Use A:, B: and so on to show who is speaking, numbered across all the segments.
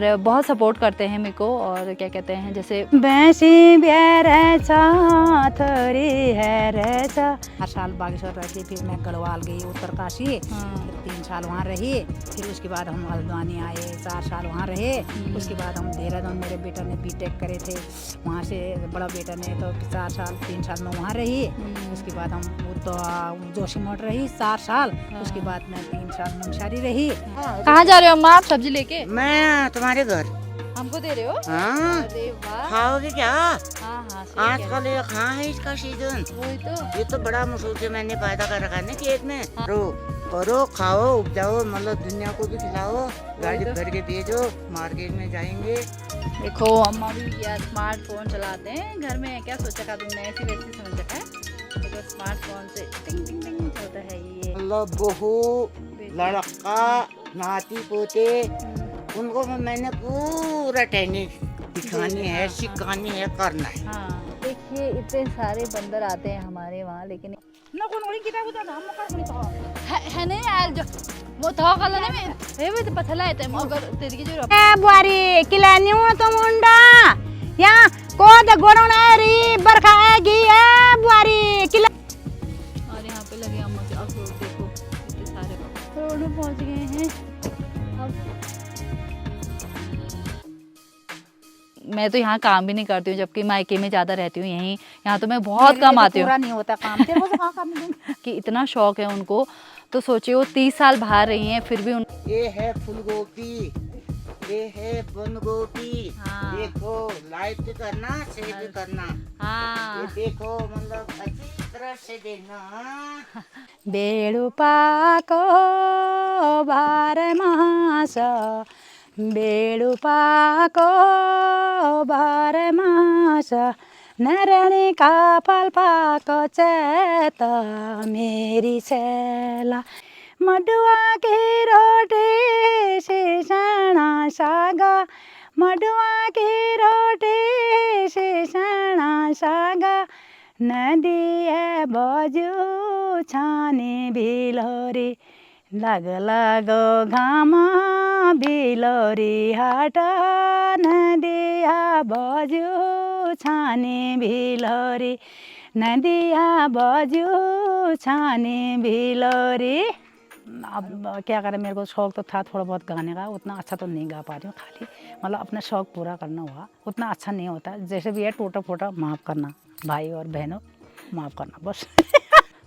A: और बहुत सपोर्ट करते हैं मेरे को। और क्या कहते हैं, जैसे
B: बैसी थोड़ी है 4 साल बागेश्वर रही, फिर मैं गढ़वाल गई उत्तरकाशी, फिर 3 साल वहाँ रही, फिर उसके बाद हम हल्द्वानी आए, 4 साल वहाँ रहे। उसके बाद हम देहरादून, मेरे बेटा ने बीटेक करे थे वहाँ से, बड़ा बेटा ने, तो 3 साल में वहाँ रही। उसके बाद हम तो जोशीमठ रही 4 साल। उसके बाद मैं 3 साल मुंशारी रही।
A: कहाँ जा रहे हो अम्मा आप सब्जी लेके?
C: मैं तुम्हारे घर।
A: हमको दे रहे हो?
C: हाँ,
A: अरे वाह।
C: खाओगे क्या?
A: हाँ हाँ, सही कह रहे
C: आजकल ये कहाँ है इसका सीजन?
A: हो। वही तो।
C: ये तो बड़ा मशहूर से मैंने पैदा कर रखा है ना खेत में। करो खाओ, उपजाओ, मतलब दुनिया को भी खिलाओ, गाड़ी भर के भेजो, मार्केट में जाएंगे।
A: देखो अम्मा भी यार स्मार्टफोन चलाते हैं घर में, क्या सोचा था तुमने, ऐसी वैसी समझ रखा है? देखो स्मार्टफोन से टिंग टिंग टिंग चलता है ये।
C: मतलब बहू, लड़का, नाती पोते, उनको मैंने पूरा ट्रेनिंग दिखानी है, सिखानी है, करना है।
A: हाँ देखिए इतने सारे बंदर आते हैं हमारे वहाँ, लेकिन है नहीं यार, जो वो था कल में ये भी पथला है मगर तेरी की जो
B: ए बुआरी किलानी हूँ तो मुंडा या को द गोरोना री बरखा आएगी ए बुआरी किला।
A: और यहाँ पे लगे अम्मा के अखरोट, देखो इतने सारे अखरोट में पहुँच गए हैं। अब मैं तो यहाँ काम भी नहीं करती हूँ, जबकि मायके में ज़्यादा रहती हूँ, यहीं यहाँ तो मैं बहुत कम आती हूँ।
B: पूरा नहीं होता काम, तेरे को तो कहाँ करने दूँगी।
A: कि इतना शौक है उनको, तो सोचिए वो 30 साल बाहर रही हैं फिर भी उन
C: ये है फूल गोभी, ये है बंद गोभी।
A: हाँ।
C: देखो लाइट भी करना, शेयर भी करना।
A: हाँ
C: ये देखो, मतलब अच्छी तरह से देखना।
B: बेड़ु पाको बार मास, बेड़ु पाको बार मास, नरणी का फल पाको चेत मेरी सेला, मडुआ की रोटी से सना सागा, मडुआ की रोटी से सना सागा, नदिया बजू छाने बिलोरी, लग लगो घामा बिलोरी हाट, नदिया बजू छाने बिलोरी, नदिया बजू छाने बिलोरी। अब क्या करें, मेरे को शौक तो था थोड़ा बहुत गाने का, उतना अच्छा तो नहीं गा पा रही हूँ, खाली मतलब अपना शौक पूरा करना हुआ, उतना अच्छा नहीं होता, जैसे भी है टूटा फूटा माफ़ करना, भाई और बहनों माफ़ करना बस।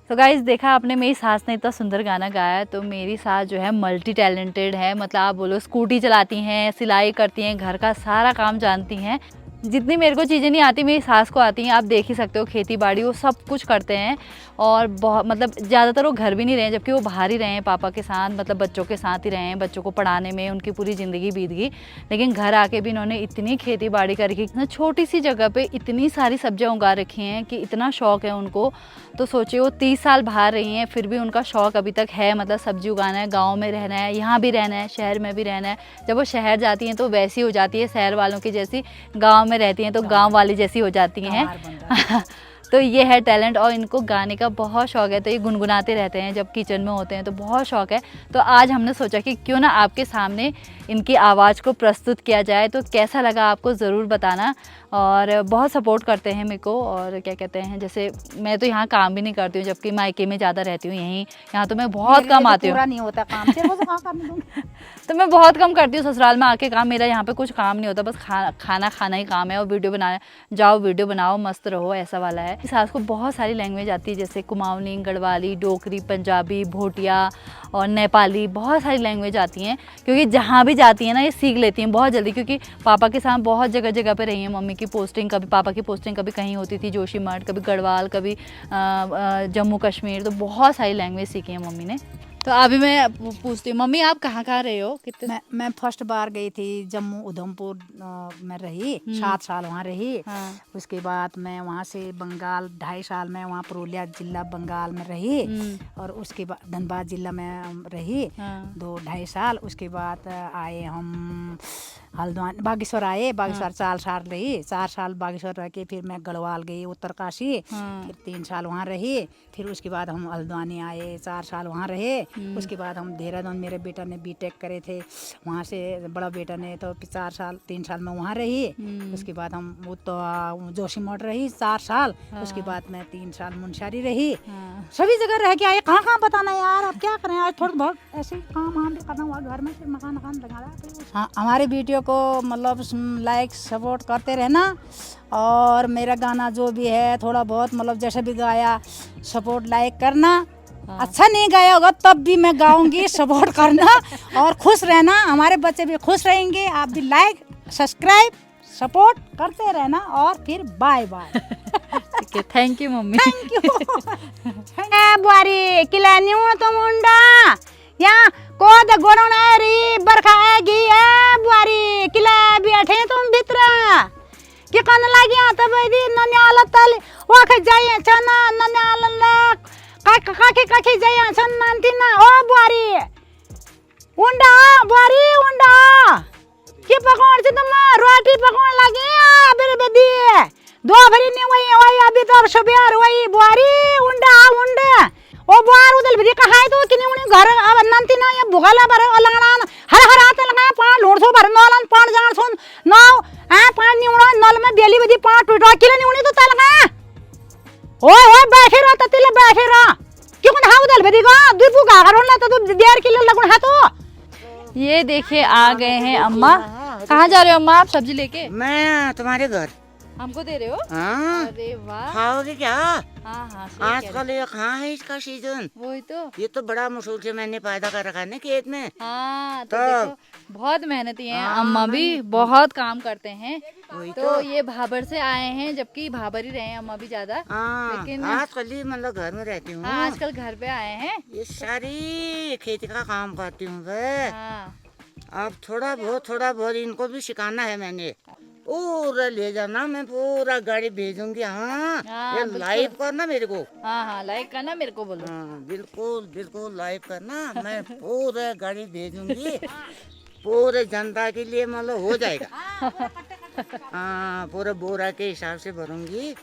A: तो गाइस देखा आपने, मेरी सास ने इतना सुंदर गाना गाया। तो मेरी सास जो है मल्टी टैलेंटेड है, मतलब आप बोलो स्कूटी चलाती हैं, सिलाई करती हैं, घर का सारा काम जानती हैं। जितनी मेरे को चीज़ें नहीं आती मेरी सास को आती हैं। आप देख ही सकते हो, खेती बाड़ी वो सब कुछ करते हैं। और बहुत मतलब ज़्यादातर वो घर भी नहीं रहे हैं, जबकि वो बाहर ही रहे हैं पापा के साथ, मतलब बच्चों के साथ ही रहे हैं, बच्चों को पढ़ाने में उनकी पूरी ज़िंदगी बीत गई। लेकिन घर आके भी इन्होंने इतनी खेती बाड़ी कर रखी, इतना छोटी सी जगह पे इतनी सारी सब्जियां उगा रखी हैं कि इतना शौक़ है उनको। तो सोचिए वो 30 साल बाहर रही हैं फिर भी उनका शौक़ अभी तक है, मतलब सब्जी उगाना है, गाँव में रहना है, यहाँ भी रहना है, शहर में भी रहना है। जब वो शहर जाती हैं तो वैसी हो जाती है शहर वालों की जैसी, गाँव में रहती हैं तो गाँव वाली जैसी हो जाती हैं। तो ये है टैलेंट, और इनको गाने का बहुत शौक है, तो ये गुनगुनाते रहते हैं जब किचन में होते हैं, तो बहुत शौक है। तो आज हमने सोचा कि क्यों ना आपके सामने इनकी आवाज़ को प्रस्तुत किया जाए। तो कैसा लगा आपको ज़रूर बताना, और बहुत सपोर्ट करते हैं मेरे को। और क्या कहते हैं, जैसे मैं तो यहाँ काम भी नहीं करती हूँ, जबकि मायके में ज़्यादा रहती हूँ, यहीं यहाँ तो मैं बहुत कम आती हूँ।
B: पूरा नहीं होता काम, तेरे को तो कहाँ करने दूँगी।
A: तो मैं बहुत कम करती हूँ ससुराल में आके काम, मेरा यहाँ पे कुछ काम नहीं होता, बस खाना ही काम है, और वीडियो बनाना, जाओ वीडियो बनाओ मस्त रहो, ऐसा वाला है। सास को बहुत सारी लैंग्वेज आती है, जैसे कुमाऊनी, गढ़वाली, डोगरी, पंजाबी, भोटिया और नेपाली, बहुत सारी लैंग्वेज आती हैं। क्योंकि जहाँ भी जाती हैं ना ये सीख लेती हैं बहुत जल्दी, क्योंकि पापा के साथ बहुत जगह जगह पे रही हैं। मम्मी की पोस्टिंग कभी, पापा की पोस्टिंग कभी कहीं होती थी जोशीमठ, कभी गढ़वाल, कभी जम्मू कश्मीर, तो बहुत सारी लैंग्वेज सीखी है मम्मी ने। तो अभी मैं पूछती हूँ, मम्मी आप कहाँ रहे हो, कितने?
B: मैं फर्स्ट बार गई थी जम्मू उधमपुर में रही, 7 साल वहाँ रही।
A: हाँ।
B: उसके बाद मैं वहाँ से बंगाल 2.5 साल में वहाँ पुरुलिया जिला बंगाल में रही, और उसके बाद धनबाद जिला में रही 2-2.5 साल। उसके बाद आए हम हल्द्वानी बागेश्वर आए, बागेश्वर 4 साल रही, 4 साल बागेश्वर रह के फिर मैं गढ़वाल गई उत्तरकाशी, फिर 3 साल वहाँ रही, फिर उसके बाद हम हल्द्वानी आए, 4 साल वहाँ रहे, उसके बाद हम देहरादून, मेरे बेटा ने बीटेक करे थे वहाँ से, बड़ा बेटा ने, तो 3 साल मैं वहाँ रही, उसके बाद हम वो तो जोशीमठ रही 4 साल, उसके बाद मैं 3 साल मुनस्यारी रही, सभी जगह रह के आए, कहाँ बताना यार, अब क्या करें, आज थोड़ा बहुत ऐसे काम भी करना हुआ घर में, फिर मकान लगा रहा। हाँ, हमारे वीडियो को मतलब लाइक सपोर्ट करते रहना, और मेरा गाना जो भी है थोड़ा बहुत मतलब जैसे भी गाया सपोर्ट लाइक करना, अच्छा नहीं गाया होगा तब भी मैं गाऊंगी, सपोर्ट करना और खुश रहना, हमारे बच्चे भी खुश रहेंगे, आप भी लाइक सब्सक्राइब सपोर्ट करते रहना, और फिर बाय बाय।
A: ठीक है, thank you mummy.
B: Thank you. बुआरी किला न्यून तो मुंडा या को द गोरोना री बरखा आएगी है बुआरी किला बैठे तुम भितरा कि कन लागिया तब दी नन्याल तल वाख जाए छना नन्याल काके जाए छन नांती ना ओ बुआरी उंडा बुआरी उंडा कि पकौड़ से तुम रोटी पकौड़ लगी बेरे बेदी दो भरी नहीं वही अभी तो सुबह वही बुआरी उंडा उंडा ओ बुआर उदल भी कहा है तो किने उन्हें घर अब नंती ना ये भुगला बर अलंगना हर आते लगा पा लोड़ सो भर नौलन पान जान सुन नौ आ पान नहीं उड़ा नल में बेली बदी पा टूटा किले नहीं उन्हें तो तल लगा ओए बैठे रहो ततिले बैठे रहो क्यों ना उदल बदी का दुपु गागर होना तो देर किलो लगन है तो।
A: ये देखिए आ गए हैं अम्मा। कहाँ जा रहे हो अम्मा आप सब्जी लेके?
C: मैं तुम्हारे घर।
A: हमको दे रहे हो?
C: हाँ,
A: अरे वाह।
C: खाओगे क्या?
A: हाँ हाँ सही कह रहे
C: आजकल ये कहाँ है इसका सीजन?
A: हो। वही तो।
C: ये तो बड़ा मुश्किल से मैंने पैदा कर रखा है ना खेत में।
A: हाँ तो
C: तब।
A: देखो बहुत मेहनती हैं
C: हाँ,
A: अम्मा भी, बहुत काम करते हैं।
C: वही
A: तो ये भाबर से आए हैं, जबकि भाबर ही रहे हैं अम्मा भी ज्यादा।
C: हाँ,
A: लेकिन
C: आजकल ही मतलब घर में रहती हूँ।
A: हाँ, आजकल घर पे आए हैं।
C: ये सारी खेती का काम करती हूँ मैं।
A: हाँ
C: अब थोड़ा बहुत इनको भी सिखाना है मैंने। पूरा ले जाना, मैं पूरा गाड़ी भेजूंगी। हाँ,
A: हाँ,
C: ये
A: बिल्कुल।
C: लाइव करना मेरे को।
A: हाँ हाँ लाइक करना मेरे को बोलो।
C: हाँ, बिल्कुल लाइव करना। मैं पूरा गाड़ी भेजूंगी, पूरे जनता के लिए मतलब हो जाएगा। हाँ, पूरा बोरा के हिसाब से भरूंगी।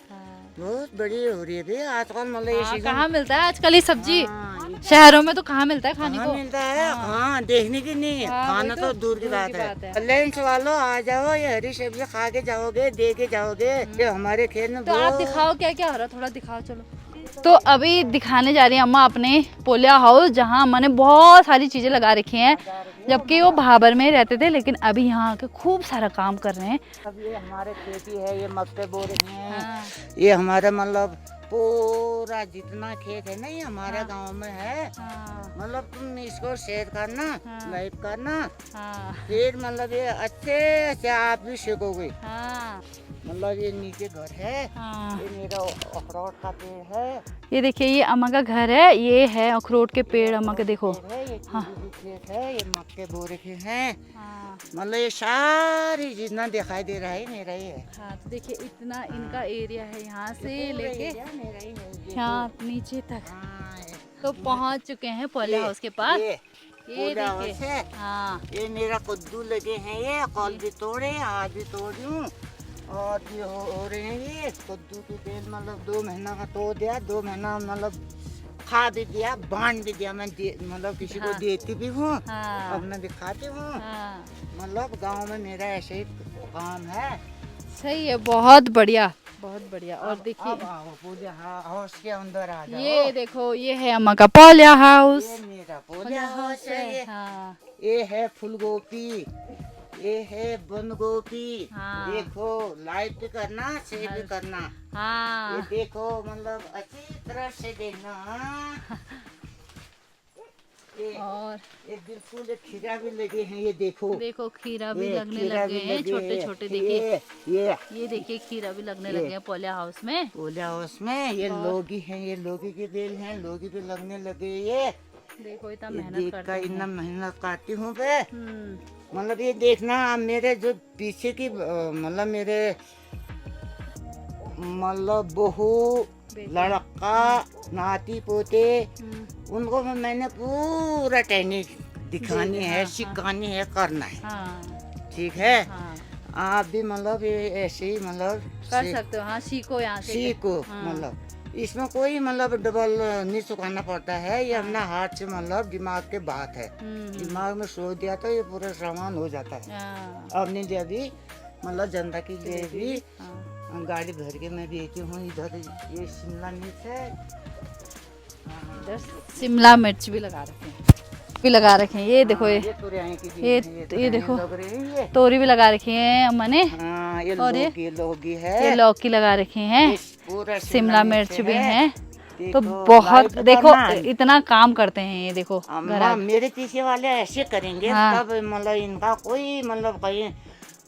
C: बहुत बड़ी हो रही है भैया आजकल मतलब ये
A: हाँ,
C: सीजन।
A: कहाँ मिलता है आजकल ये सब्जी?
C: हाँ,
A: शहरों में तो कहाँ मिलता है खाने
C: कहाँ
A: को?
C: मिलता है? हाँ, देखने की नहीं,
A: हाँ,
C: खाना
A: वही
C: तो
A: तो
C: दूर की बात है। लंच वालों आ जाओ, ये हरी सब्जी खा के जाओगे, दे के जाओगे। ये हमारे खेत में
A: तो आप
C: बहुत-
A: दिखाओ क्या क्या हो रहा है, थोड़ा दिखाओ चलो। तो अभी दिखाने जा रही है अम्मा अपने पोलिया हाउस, जहाँ अम्मा ने बहुत सारी चीजें लगा रखी हैं, जबकि वो भाबर में रहते थे, लेकिन अभी यहाँ आके खूब सारा काम कर रहे हैं।
C: अब ये हमारे खेती है, ये मक्के बो रहे हैं।
A: हाँ।
C: ये हमारा मतलब पूरा जितना खेत है ना ये हमारे गांव में है।
A: हाँ,
C: मतलब तुम इसको शेयर करना,
A: हाँ।
C: लाइक करना,
A: हाँ,
C: फिर मतलब ये अच्छे से आप भी सीखोगे।
A: हाँ,
C: मतलब ये नीचे घर है,
A: हाँ।
C: ये मेरा अखरोट का पेड़ है।
A: ये देखिए ये अम्मा का घर है, ये है अखरोट के पेड़ अम्मा के, देखो।
C: पेड़ है, ये
A: हाँ।
C: चीनी की खेत है, ये मक्के बो रखे हैं।
A: हाँ,
C: मतलब ये सारी जितना दिखाई दे रहा है मेरा ही है।
A: हाँ तो देखिए इतना इनका एरिया है, यहाँ से
C: ये पूरा
A: लेके
C: एरिया मेरा ही है, ये
A: यहाँ नीचे तक।
C: हाँ,
A: तो पहुँच चुके हैं पोलिया हाउस के पास।
C: ये
A: ये
C: पोलिया हाउस
A: देखिए।
C: है।
A: हाँ
C: ये मेरा कद्दू लगे हैं, ये कल भी तोड़े, आज भी तोड़ी हूँ, और ये हो रहे हैं। ये कद्दू की बेल मतलब 2 महीना का तोड़ दिया, 2 महीना मतलब खा भी दिया, बांध भी दिया। मैं मतलब किसी को
A: हाँ।
C: देती भी हूँ,
A: हाँ
C: अपना भी खाती हूँ।
A: हाँ
C: मतलब गांव में मेरा ऐसे ही काम है।
A: सही है, बहुत बढ़िया बहुत बढ़िया। और
C: अब
A: देखिए
C: आओ पूजा हाउस के अंदर आ जाओ।
A: ये देखो ये है अम्मा का पोलिया हाउस।
C: ये मेरा पोलिया हाउस है। ये
A: हाँ
C: ये है फूल गोभी, ये है बंद गोभी।
A: हाँ।
C: देखो लाइट भी करना, शेयर भी करना। ये
A: हाँ
C: देखो मतलब अच्छी तरह से देखना।
A: और
C: ये बिल्कुल ये खीरा भी लगे हैं, ये देखो।
A: देखो खीरा भी
C: ये
A: लगने
C: खीरा
A: लगे
C: भी
A: हैं,
C: लगे
A: छोटे
C: हैं।
A: छोटे। देखिए
C: ये
A: देखिए खीरा भी लगने
C: ये।
A: लगे हैं पोलिया हाउस में।
C: पोलिया हाउस में ये
A: और-
C: लौकी हैं, ये लौकी के बेल हैं, लौकी भी लगने लगे। ये
A: देखो इतना
C: ये
A: मेहनत
C: देख
A: करते
C: कर
A: हैं।
C: इतना मेहनत करती हूँ मैं।
A: हम्म,
C: मतलब ये देखना मेरे जो पीछे की मतलब मेरे मतलब बहू,
A: बेटे।
C: लड़का, नाती पोते,
A: हम्म,
C: उनको मैंने पूरा ट्रेनिंग दिखानी है,
A: हाँ,
C: सिखानी है, करना है।
A: हाँ
C: ठीक है।
A: हाँ
C: आप भी मतलब ये ऐसे ही मतलब
A: कर सकते हो। हाँ सीखो यहाँ से।
C: सीखो।
A: हाँ।
C: मतलब इसमें कोई मतलब डबल नहीं सुखाना पड़ता है, ये अपना हाथ से मतलब दिमाग के बात है। दिमाग में सोच दिया तो ये पूरा सामान हो जाता है।
A: हाँ।
C: अपने लिए भी मतलब जनता के लिए भी
A: हाँ।
C: गाड़ी भर के मैं बेची हूँ। इधर ये शिमला मिर्च है।
A: इधर शिमला मिर्च भी लगा रखे हैं, भी लगा रखे हैं। ये देखो
C: ये तुरई की भी
A: ये
C: है,
A: ये देखो
C: लग रही है ये।
A: तोरी भी लगा रखी है अम्मा ने।
C: हाँ ये
A: और
C: लौकी है।
A: ये लौकी लगा रखी हैं,
C: ये पूरा
A: शिमला मिर्च भी है। तो
C: देखो,
A: बहुत
C: लाइव
A: देखो
C: करना।
A: इतना काम करते हैं ये देखो
C: अम्मा मेरे पीछे वाले ऐसे करेंगे।
A: हाँ।
C: तब मतलब इनका कोई मतलब कहीं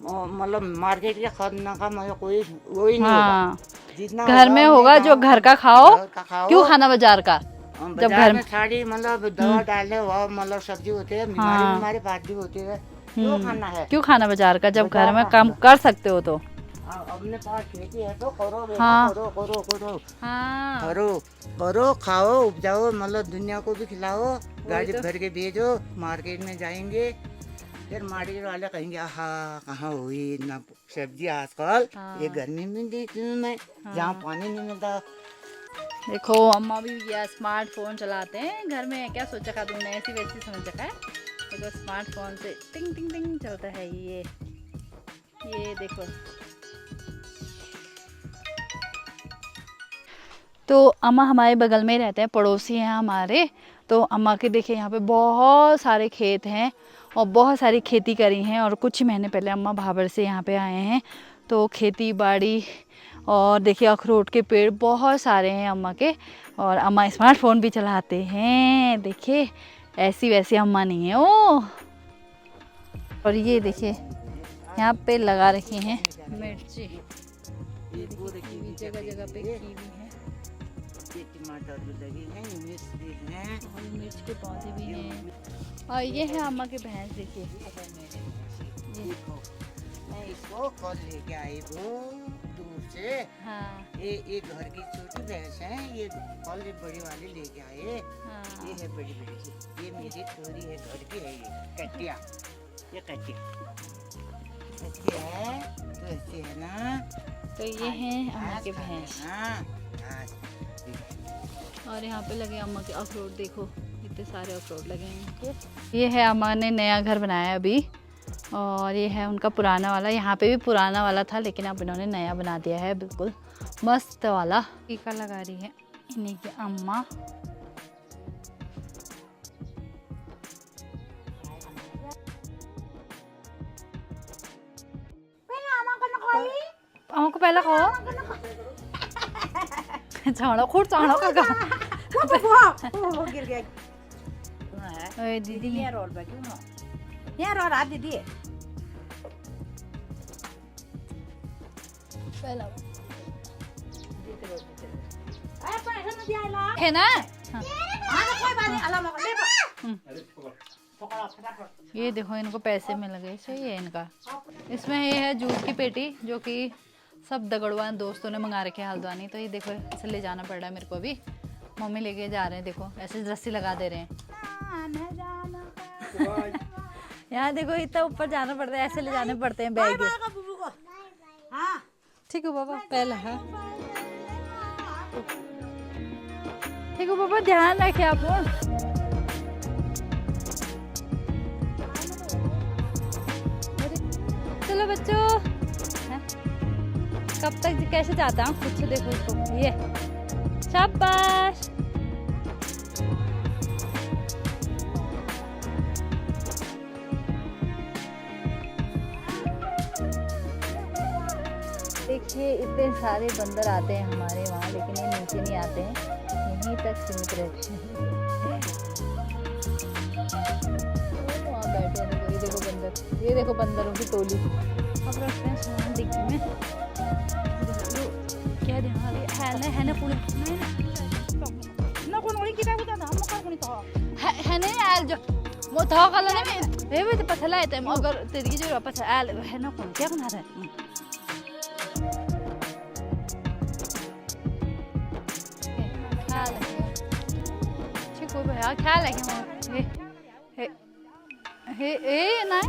C: मतलब मार्केट के खरीदने का मतलब कोई वही नहीं
A: हाँ
C: होगा। जितना
A: घर में होगा जो घर का खाओ,
C: घर का खाओ।
A: क्यों खाना बाजार का। जब
C: बाजार
A: घर
C: में सारी मतलब दवा डाले हुआ मतलब सब्जी होती है, बीमारी
A: हाँ।
C: बीमारी बात होती है, क्यों खाना है।
A: क्यों खाना बाजार का जब
C: बाजार
A: घर में
C: का
A: काम
C: खाना।
A: कर सकते हो तो।
C: अपने पास खेती है तो करो बेटा,
A: हाँ।
C: करो करो करो
A: हाँ
C: करो करो, खाओ उपजाओ, मतलब दुनिया को भी खिलाओ। गाड़ी
A: तो।
C: भर के भेजो, मार्केट में जाएंगे फिर मार्केट वाले कहेंगे हाँ कहाँ हुई इतना सब्जी आजकल।
A: हाँ।
C: ये गर्मी में देती हूँ मैं, जहाँ पानी नहीं मिलता।
A: देखो अम्मा भी ये स्मार्टफोन चलाते हैं घर में। क्या सोचा था तुमने, ऐसी वैसी समझ रखा है। देखो स्मार्टफोन से टिंग टिंग टिंग चलता है ये देखो। तो अम्मा हमारे बगल में रहते हैं, पड़ोसी हैं हमारे। तो अम्मा के देखिए यहाँ पे बहुत सारे खेत हैं और बहुत सारी खेती करी हैं। और कुछ ही महीने पहले अम्मा भाबर से यहाँ पे आए हैं। तो खेती बाड़ी और देखिए अखरोट के पेड़ बहुत सारे हैं अम्मा के। और अम्मा स्मार्टफोन भी चलाते हैं। देखिए ऐसी वैसी अम्मा नहीं है वो। और ये देखिए यहाँ पे लगा रखी हैं मिर्ची। ये देखिए जगह जगह पे कीवी है।
C: ये टमाटर भी लगे हैं, ये मिर्च भी हैं,
A: और मिर्च के पौधे भी हैं। और ये है अम्मा के भैंस देखिए।
C: देखो मैं इसको कल लेके आई वो दूर से।
A: हाँ
C: ये घर की छोटी भैंस है, ये कल बड़ी वाली लेके आए।
A: हाँ।
C: ये है बड़ी बड़ी सी, ये मेरी छोरी है, घर की है। ये कटिया, ये कटिया अच्छी है तो अच्छी है ना।
A: तो ये है अम्मा के भैंस।
C: हाँ।
A: और यहाँ पे लगे अम्मा के अखरोट। देखो इतने सारे अखरोट लगे हैं इनके। ये है अम्मा ने नया घर बनाया है अभी। और ये है उनका पुराना वाला। यहाँ पे भी पुराना वाला था लेकिन अब इन्होंने नया बना दिया है बिल्कुल मस्त वाला। टीका लगा रही है इन्हीं की अम्मा। अम्मा को पहले खाओ। चाणो खूब चाणो का
B: वो गिर गया।
A: ओए दीदी
B: ये रोल पे क्यों ना, ये रोल आप दीदी
A: पहला
B: अरे पैसा न दिया ला
A: है ना। हाँ।
B: हां कोई बात नहीं, अल्लाह मगर ले पकड़ो फटाफट।
A: ये देखो इनको पैसे मिल गए। सही है इनका। इसमें ये है जूस की पेटी जो कि सब दगड़वान दोस्तों ने मंगा रखे हैं हल्द्वानी। तो ये देखो इसे ले जाना पड़ रहा है मेरे को अभी। मम्मी लेके जा रहे हैं। देखो ऐसे रस्सी लगा दे रहे हैं। यहाँ देखो इतना ऊपर जाना पड़ता है, ऐसे ले जाने पड़ते हैं बैग।
B: हां
A: ठीक है पापा पहला है। ठीक है पापा ध्यान रखिए आप लोग। चलो बच्चों। हैं? कब तक कैसे जाता हूँ खुद से देखो इसको। ये शाबाश। देखिए इतने सारे बंदर आते हैं हमारे वहाँ लेकिन ये नीचे नहीं आते हैं, यहीं तक सीमित रहते हैं। वहाँ बैठे हैं। ये देखो बंदर, ये देखो बंदरों की टोली। अब रखते हैं सामान डिग्गी में। क्या ध्यान है ना पूरी
B: ना कोन ओली किता होता ना हम का कोनी तो
A: है नहीं आयल जो वो था कल ने ये भी तो पता लाए थे मगर तेरी जो पता आयल है ना कौन क्या बना रहा है। ख्याल है ठीक हो भैया ख्याल है कि हे हे हे ना